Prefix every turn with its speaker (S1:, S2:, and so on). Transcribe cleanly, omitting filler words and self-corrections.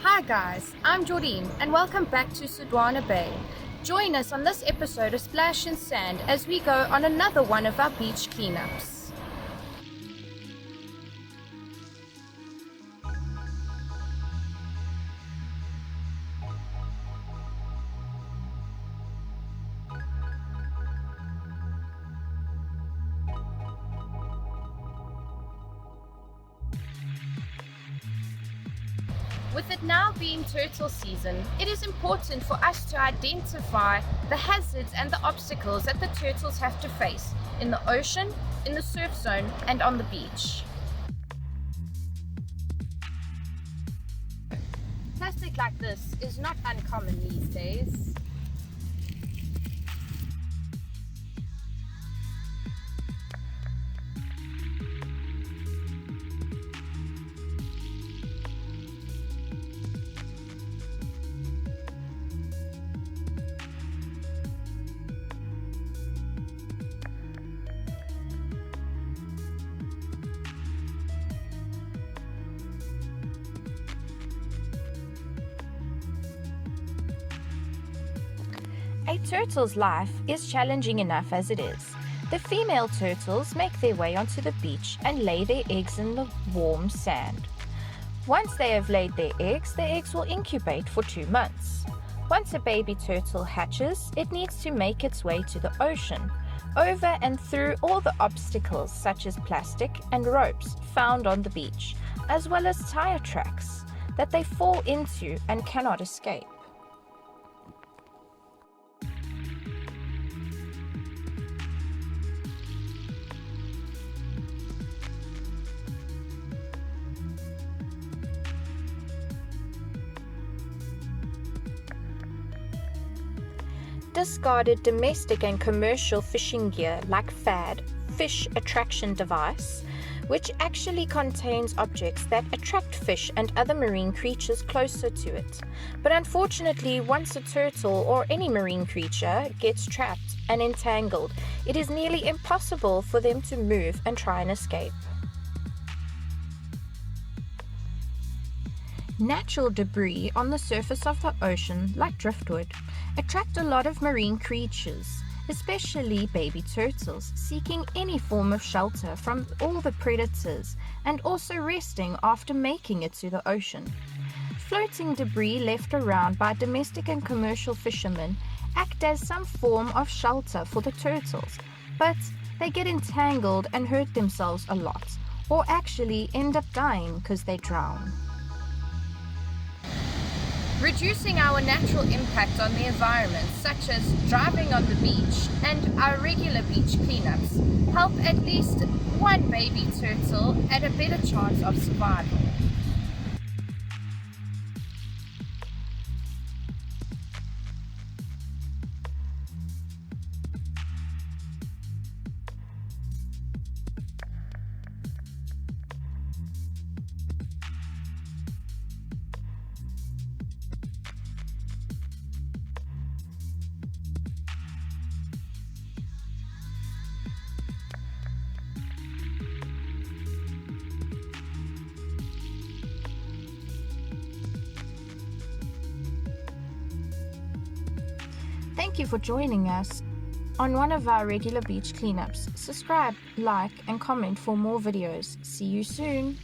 S1: Hi guys, I'm Joreen and welcome back to Sodwana Bay. Join us on this episode of Splash and Sand as we go on another one of our beach cleanups. With it now being turtle season, it is important for us to identify the hazards and the obstacles that the turtles have to face in the ocean, in the surf zone, and on the beach. Plastic like this is not uncommon these days. A turtle's life is challenging enough as it is. The female turtles make their way onto the beach and lay their eggs in the warm sand. Once they have laid their eggs will incubate for 2 months. Once a baby turtle hatches, it needs to make its way to the ocean, over and through all the obstacles such as plastic and ropes found on the beach, as well as tire tracks that they fall into and cannot escape. Discarded domestic and commercial fishing gear like FAD, fish attraction device, which actually contains objects that attract fish and other marine creatures closer to it. But unfortunately, once a turtle or any marine creature gets trapped and entangled, it is nearly impossible for them to move and try and escape. Natural debris on the surface of the ocean, like driftwood, attract a lot of marine creatures, especially baby turtles, seeking any form of shelter from all the predators and also resting after making it to the ocean. Floating debris left around by domestic and commercial fishermen act as some form of shelter for the turtles, but they get entangled and hurt themselves a lot, or actually end up dying because they drown. Reducing our natural impact on the environment, such as driving on the beach and our regular beach cleanups, help at least one baby turtle at a better chance of survival. Thank you for joining us on one of our regular beach cleanups. Subscribe, like, and comment for more videos. See you soon.